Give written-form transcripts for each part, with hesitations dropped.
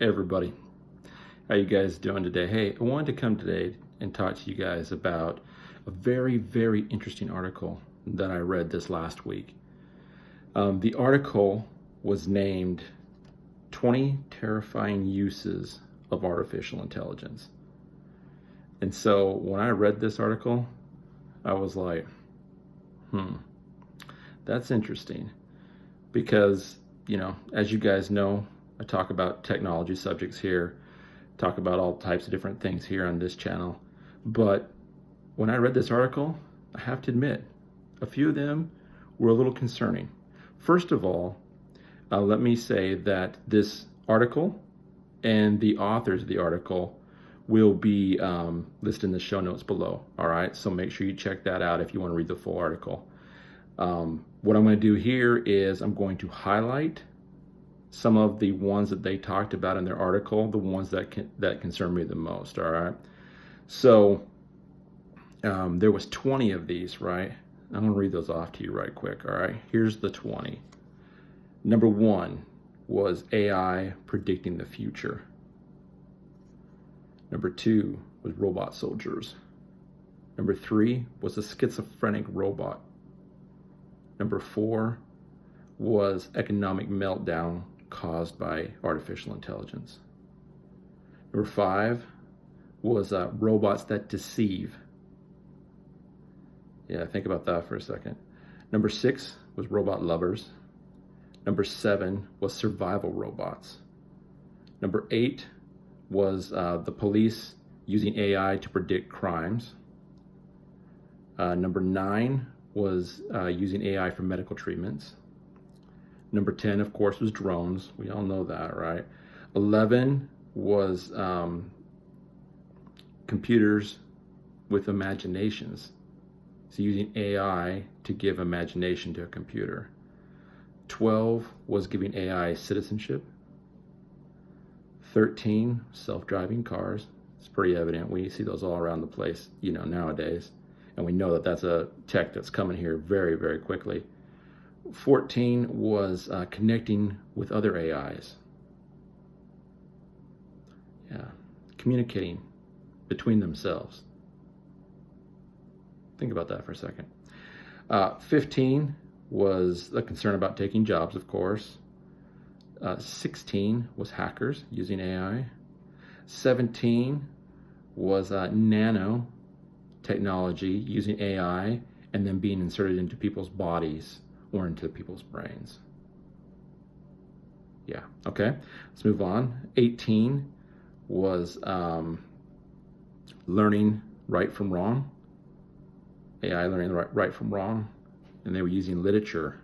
Hey everybody, how you guys doing today? Hey, I wanted to come today and talk to you guys about a very interesting article that I read this last week. The article was named 20 Terrifying Uses of Artificial Intelligence. And so when I read this article, I was like, that's interesting. Because, as you guys know, I talk about technology subjects here, talk about all types of different things here on this channel. But when I read this article, I have to admit, a few of them were a little concerning. First of all, let me say that this article and the authors of the article will be listed in the show notes below. All right, so make sure you check that out if you want to read the full article. What I'm going to do here is I'm going to highlight some of the ones that they talked about in their article, the ones that concern me the most. All right, so there was 20 of these, right? I'm going to read those off to you right quick. All right, here's the 20. Number 1 was AI predicting the future. Number 2 was robot soldiers. Number 3 was a schizophrenic robot. Number 4 was economic meltdown caused by artificial intelligence. Number 5 was robots that deceive. Yeah, think about that for a second. Number 6 was robot lovers. Number 7 was survival robots. Number 8 was the police using AI to predict crimes. Number 9 was using AI for medical treatments. Number 10, of course, was drones. We all know that, right? 11 was computers with imaginations. So using AI to give imagination to a computer. 12 was giving AI citizenship. 13, self-driving cars. It's pretty evident. We see those all around the place, nowadays. And we know that that's a tech that's coming here very quickly. 14 was connecting with other AIs. Yeah, communicating between themselves. Think about that for a second. 15 was a concern about taking jobs, of course. 16 was hackers using AI. 17 was nano technology using AI and then being inserted into people's bodies or into people's brains. Yeah, okay, let's move on. 18 was learning right from wrong. AI learning right from wrong, and they were using literature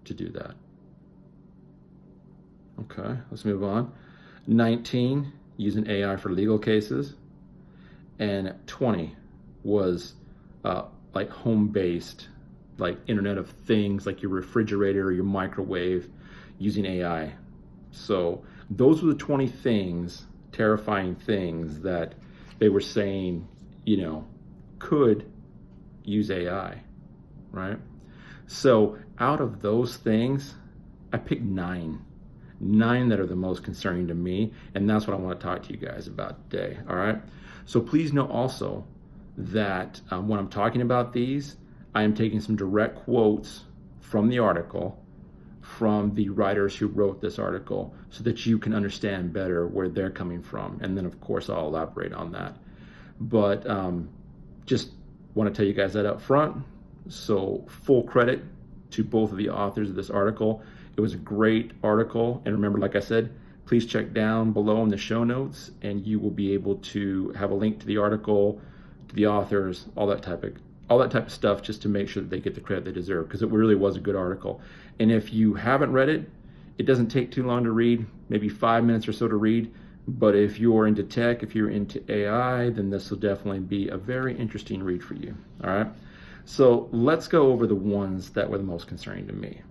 to do that. Okay, let's move on. 19, using AI for legal cases. And 20 was like home-based, like Internet of Things, like your refrigerator or your microwave, using AI. So those were the 20 things, terrifying things that they were saying, could use AI, right? So out of those things, I picked 9 that are the most concerning to me, and that's what I want to talk to you guys about today. All right, so please know also that when I'm talking about these, I am taking some direct quotes from the article, from the writers who wrote this article, so that you can understand better where they're coming from, and then of course I'll elaborate on that. But just want to tell you guys that up front. So full credit to both of the authors of this article. It was a great article, and remember, like I said, please check down below in the show notes and you will be able to have a link to the article, to the authors, all that type of stuff, just to make sure that they get the credit they deserve, because it really was a good article. And if you haven't read it, it doesn't take too long to read, maybe 5 minutes or so to read. But if you're into tech, if you're into AI, then this will definitely be a very interesting read for you. All right, so let's go over the ones that were the most concerning to me.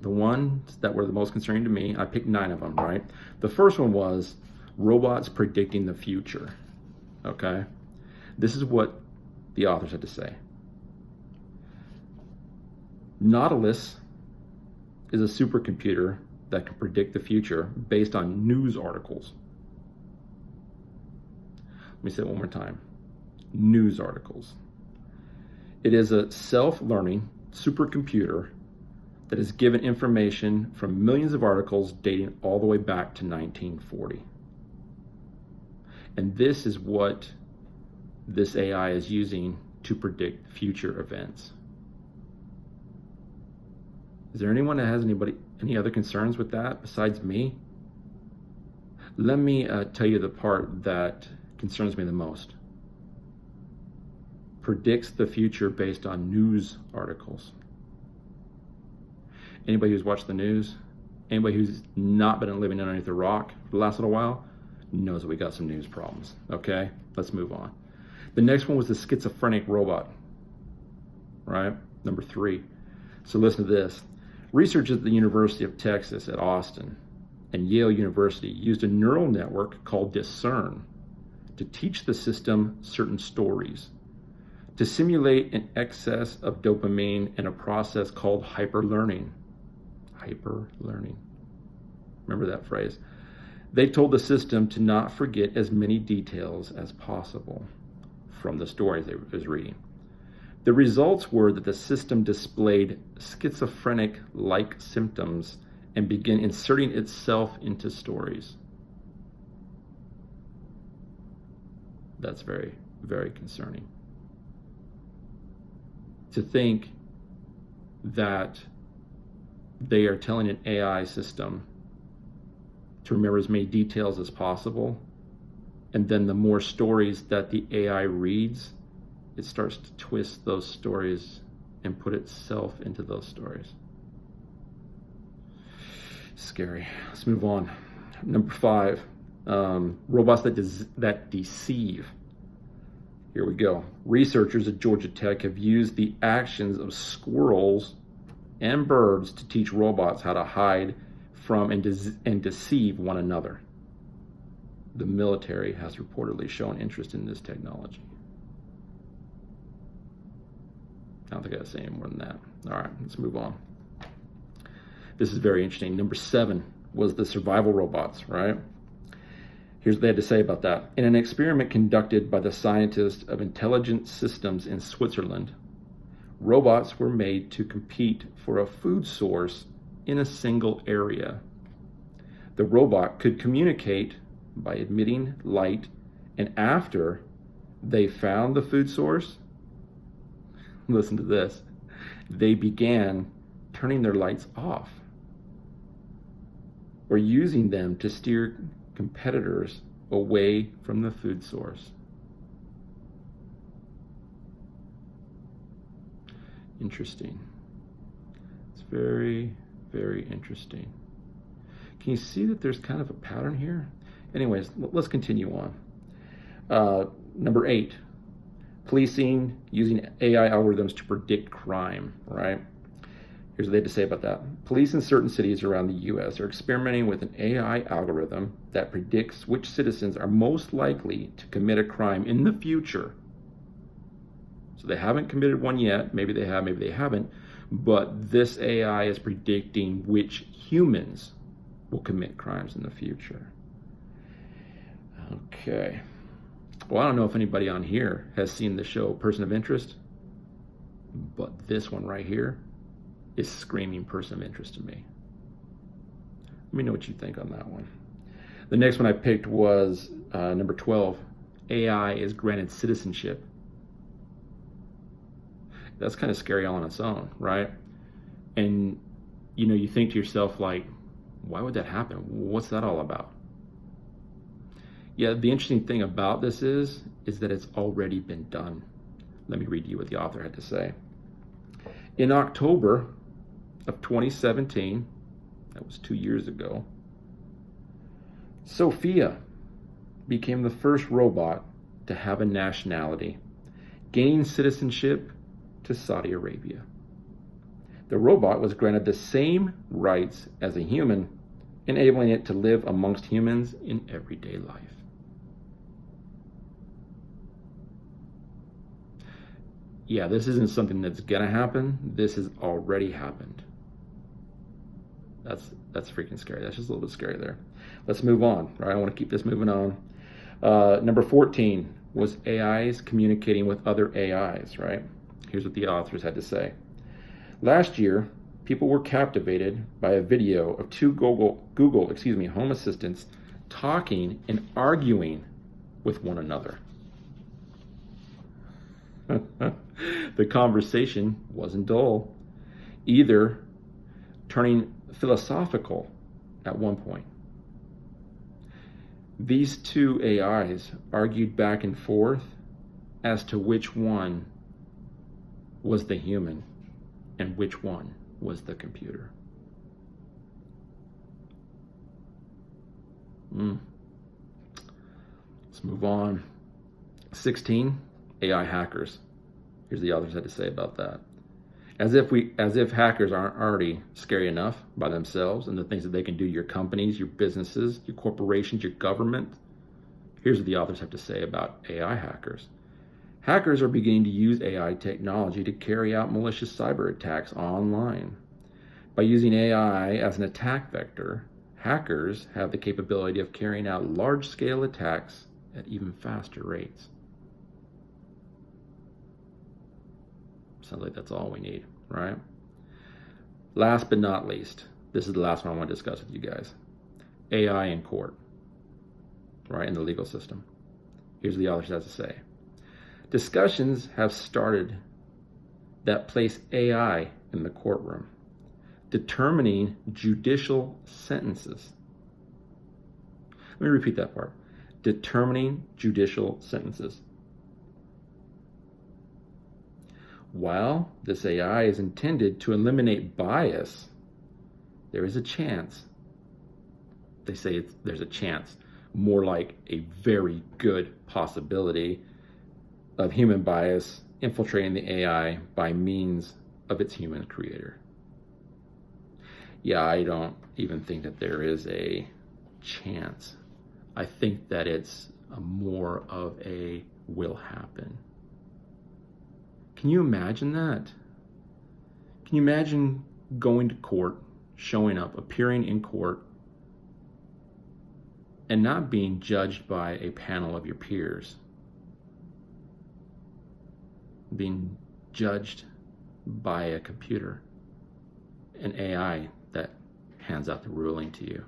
The ones that were the most concerning to me, I picked 9 of them, right? The first one was robots predicting the future. Okay, this is what the authors had to say. Nautilus is a supercomputer that can predict the future based on news articles. Let me say it one more time. News articles. It is a self-learning supercomputer that is given information from millions of articles dating all the way back to 1940. And this is what this AI is using to predict future events. Is there anyone that has any other concerns with that besides me? Let me tell you the part that concerns me the most. Predicts the future based on news articles. Anybody who's watched the news, anybody who's not been living underneath a rock for the last little while, knows that we got some news problems. Okay, let's move on. The next one was the schizophrenic robot, right? Number 3. So listen to this. Researchers at the University of Texas at Austin and Yale University used a neural network called Discern to teach the system certain stories, to simulate an excess of dopamine in a process called hyperlearning. Hyperlearning. Remember that phrase. They told the system to not forget as many details as possible from the stories it was reading. The results were that the system displayed schizophrenic-like symptoms and began inserting itself into stories. That's very, very concerning. To think that they are telling an AI system to remember as many details as possible, and then the more stories that the AI reads, it starts to twist those stories and put itself into those stories. Scary. Let's move on. Number 5, robots that deceive. Here we go. Researchers at Georgia Tech have used the actions of squirrels and birds to teach robots how to hide from and deceive one another. The military has reportedly shown interest in this technology. I don't think I gotta say any more than that. All right, let's move on. This is very interesting. Number 7 was the survival robots, right? Here's what they had to say about that. In an experiment conducted by the scientists of intelligent systems in Switzerland, robots were made to compete for a food source in a single area. The robot could communicate by emitting light, and after they found the food source, listen to this, they began turning their lights off or using them to steer competitors away from the food source. Interesting. It's very, very interesting. Can you see that there's kind of a pattern here? Anyways, let's continue on. Number 8, policing using AI algorithms to predict crime, right? Here's what they had to say about that. Police in certain cities around the US are experimenting with an AI algorithm that predicts which citizens are most likely to commit a crime in the future. So they haven't committed one yet. Maybe they have, maybe they haven't. But this AI is predicting which humans will commit crimes in the future. Okay. Well, I don't know if anybody on here has seen the show Person of Interest, but this one right here is screaming person of interest to me. Let me know what you think on that one. The next one I picked was number 12. AI is granted citizenship. That's kind of scary all on its own, right? And you think to yourself, like, why would that happen? What's that all about? Yeah, the interesting thing about this is that it's already been done. Let me read you what the author had to say. In October of 2017, that was 2 years ago, Sophia became the first robot to have a nationality, gaining citizenship to Saudi Arabia. The robot was granted the same rights as a human, enabling it to live amongst humans in everyday life. Yeah, this isn't something that's gonna happen. This has already happened. That's freaking scary. That's just a little bit scary there. Let's move on, right? I want to keep this moving on. Number 14 was AIs communicating with other AIs, right? Here's what the authors had to say. Last year, people were captivated by a video of two Google Home Assistants talking and arguing with one another. The conversation wasn't dull, either turning philosophical at one point. These two AIs argued back and forth as to which one was the human and which one was the computer. Let's move on. 16, AI hackers. Here's the authors had to say about that. As if hackers aren't already scary enough by themselves and the things that they can do to your companies, your businesses, your corporations, your government. Here's what the authors have to say about AI hackers. Hackers are beginning to use AI technology to carry out malicious cyber attacks online. By using AI as an attack vector, hackers have the capability of carrying out large-scale attacks at even faster rates. Sounds like that's all we need, right? Last but not least, this is the last one I want to discuss with you guys. AI in court, right, in the legal system. Here's what the authors have to say. Discussions have started that place AI in the courtroom, determining judicial sentences. Let me repeat that part. Determining judicial sentences. While this AI is intended to eliminate bias, there is a chance. They say there's a chance, more like a very good possibility of human bias infiltrating the AI by means of its human creator. Yeah, I don't even think that there is a chance. I think that it's more of a will happen. Can you imagine that? Can you imagine going to court, showing up, appearing in court, and not being judged by a panel of your peers? Being judged by a computer, an AI that hands out the ruling to you,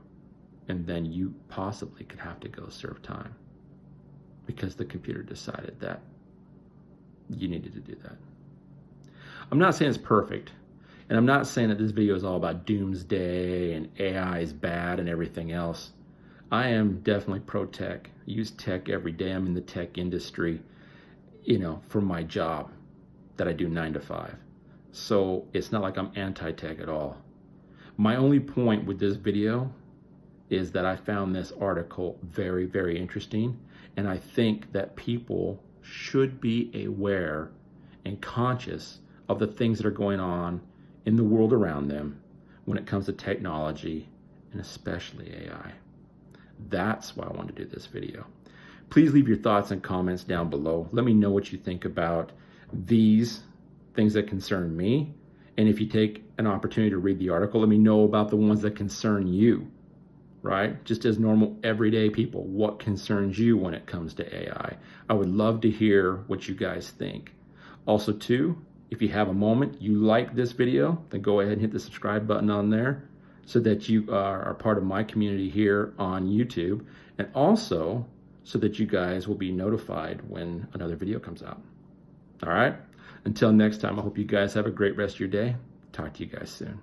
and then you possibly could have to go serve time because the computer decided that you needed to do that. I'm not saying it's perfect, and I'm not saying that this video is all about doomsday and AI is bad and everything else. I am definitely pro-tech. I use tech every day. I'm in the tech industry, for my job that I do 9 to 5. So it's not like I'm anti-tech at all. My only point with this video is that I found this article very, very interesting, and I think that people should be aware and conscious of the things that are going on in the world around them when it comes to technology and especially AI. That's why I wanted to do this video. Please leave your thoughts and comments down below. Let me know what you think about these things that concern me. And if you take an opportunity to read the article, let me know about the ones that concern you, right? Just as normal, everyday people, what concerns you when it comes to AI? I would love to hear what you guys think. Also, too, if you have a moment, you like this video, then go ahead and hit the subscribe button on there so that you are part of my community here on YouTube, and also so that you guys will be notified when another video comes out. All right? Until next time, I hope you guys have a great rest of your day. Talk to you guys soon.